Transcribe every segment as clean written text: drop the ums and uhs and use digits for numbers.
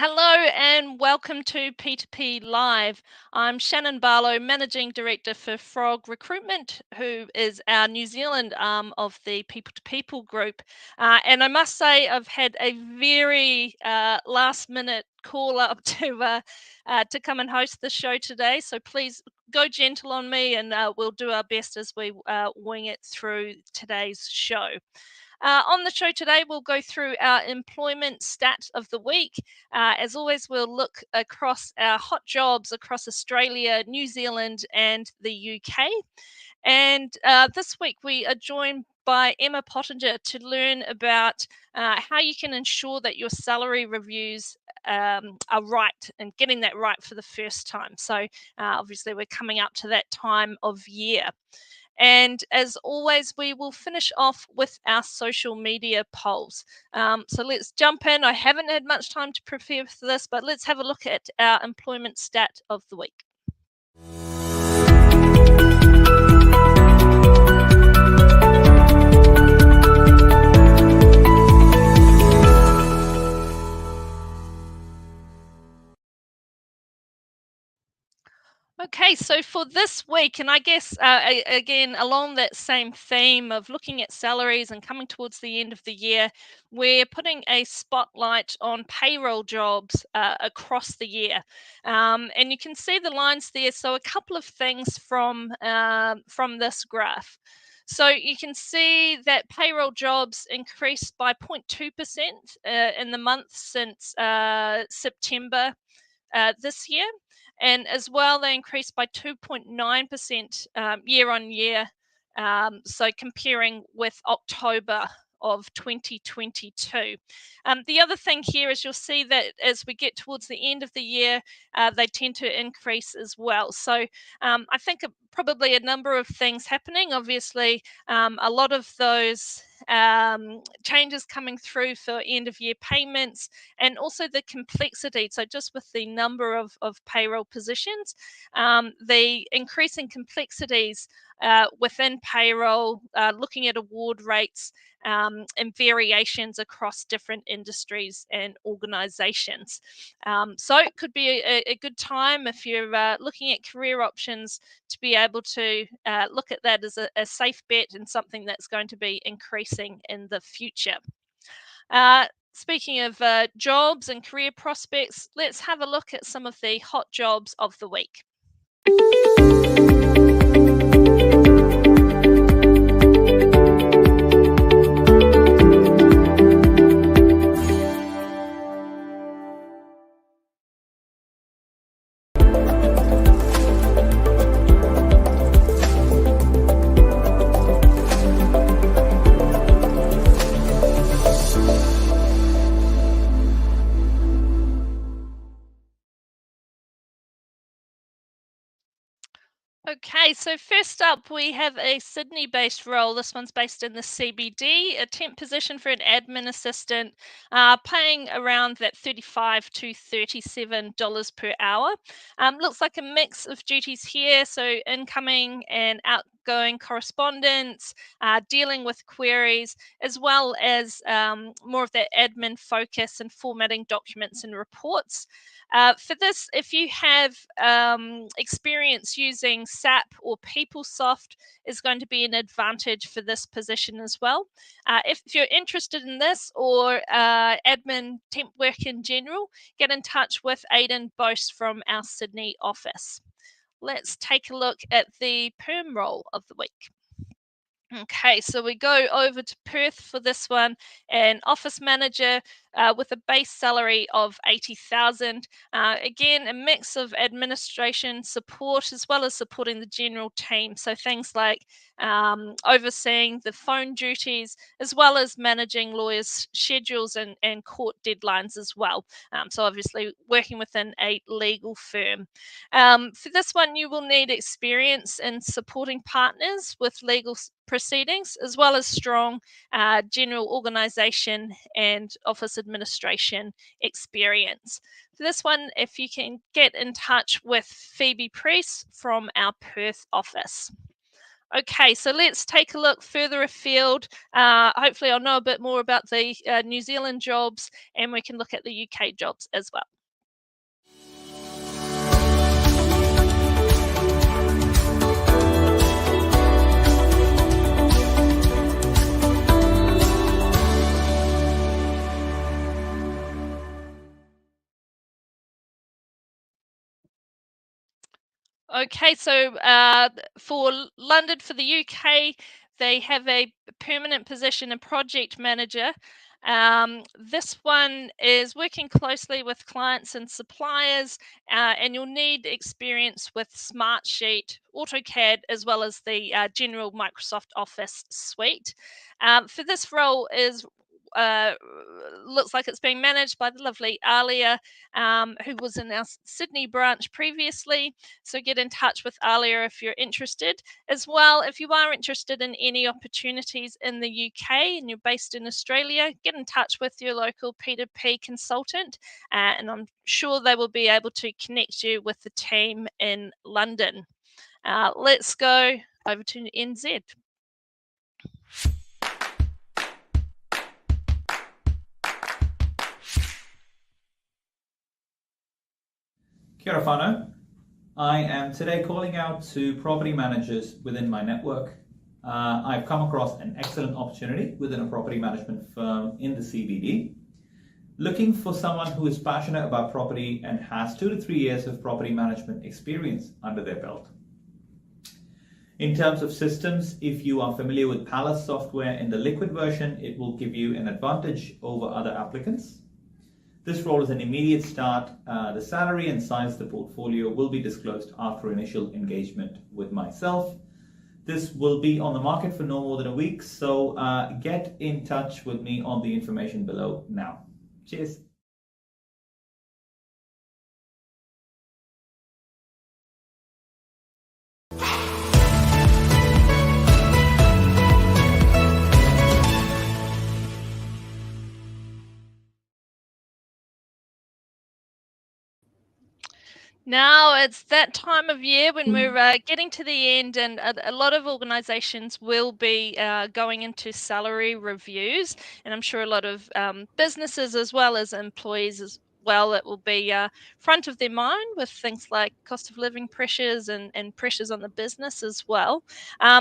Hello and welcome to P2P Live. I'm Shannon Barlow, Managing Director for Frog Recruitment, who is our New Zealand arm of the People to People group. And I must say, I've had a very last minute call up to come and host the show today. So please go gentle on me and we'll do our best as we wing it through today's show. On the show today, we'll go through our employment stat of the week. As always, we'll look across our hot jobs across Australia, New Zealand, and the UK. And this week, we are joined by Emma Pottinger to learn about how you can ensure that your salary reviews are right and getting that right for the first time. So, obviously, we're coming up to that time of year. And as always, we will finish off with our social media polls. So let's jump in. I haven't had much time to prepare for this, but let's have a look at our employment stat of the week. Okay, so for this week, and I guess again along that same theme of looking at salaries and coming towards the end of the year, we're putting a spotlight on payroll jobs across the year, and you can see the lines there. So a couple of things from this graph. So you can see that payroll jobs increased by 0.2% in the month since September this year. And as well, they increased by 2.9% year on year. So comparing with October of 2022. The other thing here is you'll see that as we get towards the end of the year, they tend to increase as well. So I think probably a number of things happening. Obviously, a lot of those changes coming through for end of year payments and also the complexity. So, just with the number of payroll positions, the increasing complexities within payroll, looking at award rates and variations across different industries and organizations. So, it could be a good time if you're looking at career options to be able to look at that as a safe bet and something that's going to be increasing in the future. Speaking of jobs and career prospects, let's have a look at some of the hot jobs of the week. Okay, so first up, we have a Sydney-based role. This one's based in the CBD, a temp position for an admin assistant, paying around that $35 to $37 per hour. Looks like a mix of duties here, so incoming and outgoing correspondence, dealing with queries, as well as more of that admin focus and formatting documents and reports. For this, if you have experience using SAP or PeopleSoft, is going to be an advantage for this position as well. If you're interested in this or admin temp work in general, get in touch with Aidan Boast from our Sydney office. Let's take a look at the perm role of the week. Okay, so we go over to Perth for this one, an office manager with a base salary of 80,000. Again, a mix of administration support as well as supporting the general team. So things like overseeing the phone duties as well as managing lawyers' schedules and court deadlines as well. So obviously working within a legal firm. For this one, you will need experience in supporting partners with legal proceedings, as well as strong general organisation and office administration experience. For this one, if you can get in touch with Phoebe Priest from our Perth office. Okay, so let's take a look further afield. Hopefully I'll know a bit more about the New Zealand jobs, and we can look at the UK jobs as well. Okay, so for London, for the UK, they have a permanent position, a project manager. This one is working closely with clients and suppliers, and you'll need experience with Smartsheet, AutoCAD, as well as the general Microsoft Office suite. For this role is uh, looks like it's being managed by the lovely Alia, who was in our Sydney branch previously. So get in touch with Alia if you're interested. As well, if you are interested in any opportunities in the UK and you're based in Australia, get in touch with your local P2P consultant, and I'm sure they will be able to connect you with the team in London. Let's go over to NZ. Kia ora whānau. I am today calling out to property managers within my network. I've come across an excellent opportunity within a property management firm in the CBD, looking for someone who is passionate about property and has 2 to 3 years of property management experience under their belt. In terms of systems, if you are familiar with Palace software in the liquid version, it will give you an advantage over other applicants. This role is an immediate start. The salary and size of the portfolio will be disclosed after initial engagement with myself. This will be on the market for no more than a week, so get in touch with me on the information below now. Cheers. Now it's that time of year when we're getting to the end, and a lot of organizations will be going into salary reviews, and I'm sure a lot of businesses as well as employees as well, it will be front of their mind with things like cost of living pressures and pressures on the business as well.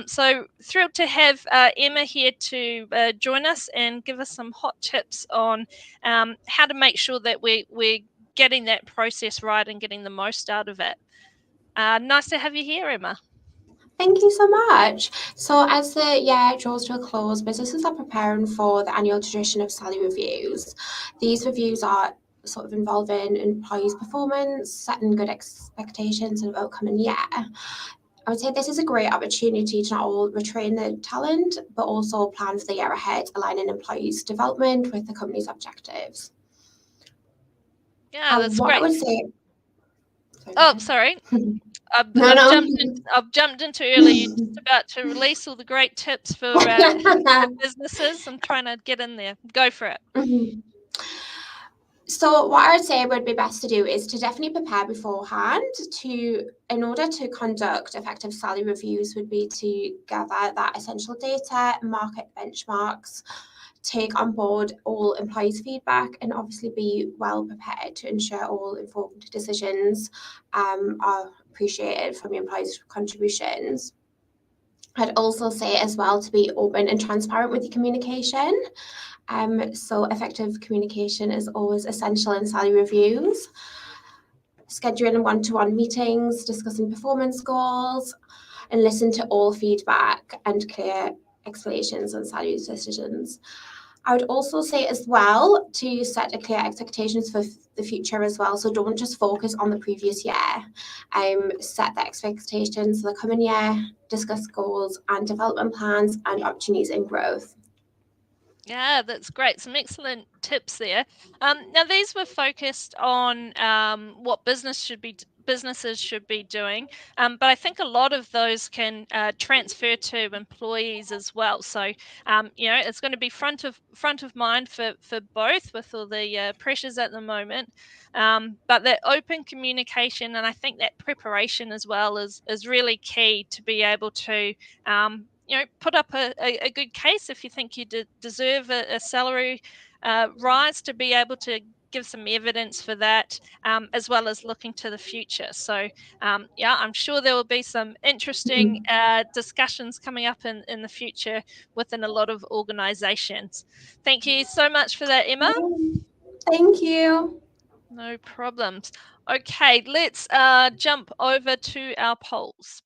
So thrilled to have Emma here to join us and give us some hot tips on how to make sure that we're getting that process right and getting the most out of it. Nice to have you here, Emma. Thank you so much. So as the year draws to a close, businesses are preparing for the annual tradition of salary reviews. These reviews are sort of involving employees' performance, setting good expectations of the upcoming year. I would say this is a great opportunity to not only retrain the talent, but also plan for the year ahead, aligning employees' development with the company's objectives. Yeah, that's what great. I would say. Sorry. I've jumped into early. You're just about to release all the great tips for businesses. I'm trying to get in there. Go for it. Mm-hmm. So what I would say would be best to do is to definitely prepare beforehand in order to conduct effective salary reviews would be to gather that essential data, market benchmarks, take on board all employees' feedback, and obviously be well prepared to ensure all informed decisions are appreciated from your employees' contributions. I'd also say as well to be open and transparent with your communication. So effective communication is always essential in salary reviews. Scheduling one-to-one meetings, discussing performance goals, and listen to all feedback and clear explanations on salary decisions. I would also say as well to set a clear expectations for the future as well. So don't just focus on the previous year. Set the expectations for the coming year, discuss goals and development plans and opportunities in growth. Yeah, that's great. Some excellent tips there. Now, these were focused on what business should be businesses should be doing. But I think a lot of those can transfer to employees as well. So it's going to be front of mind for both, with all the pressures at the moment. But that open communication, and I think that preparation as well is really key to be able to put up a good case if you think you deserve a salary rise, to be able to give some evidence for that, as well as looking to the future. So I'm sure there will be some interesting discussions coming up in the future within a lot of organizations. Thank you so much for that, Emma. Thank you. No problems. Okay, let's jump over to our polls.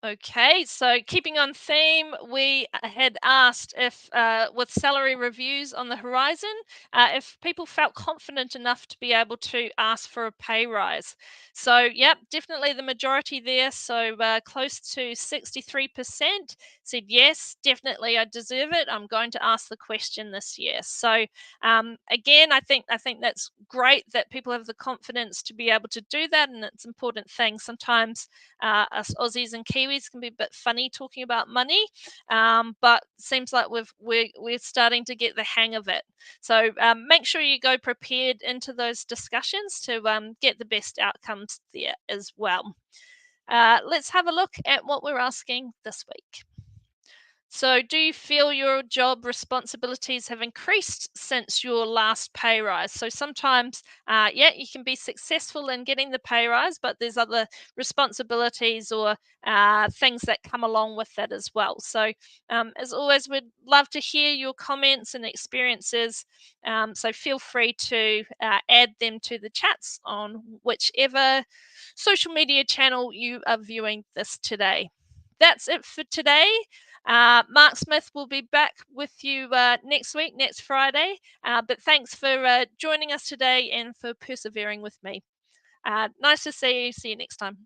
Okay, so keeping on theme, we had asked if, with salary reviews on the horizon, if people felt confident enough to be able to ask for a pay rise. So, yep, definitely the majority there. So, close to 63% said yes, definitely I deserve it. I'm going to ask the question this year. So, again, I think that's great that people have the confidence to be able to do that, and it's an important thing. Sometimes us Aussies and Kiwis can be a bit funny talking about money, but it seems like we're starting to get the hang of it. So make sure you go prepared into those discussions to get the best outcomes there as well. Let's have a look at what we're asking this week. So, do you feel your job responsibilities have increased since your last pay rise? So sometimes, you can be successful in getting the pay rise, but there's other responsibilities or things that come along with that as well. So, as always, we'd love to hear your comments and experiences. So feel free to add them to the chats on whichever social media channel you are viewing this today. That's it for today. Mark Smith will be back with you next week, next Friday. But thanks for joining us today and for persevering with me. Nice to see you. See you next time.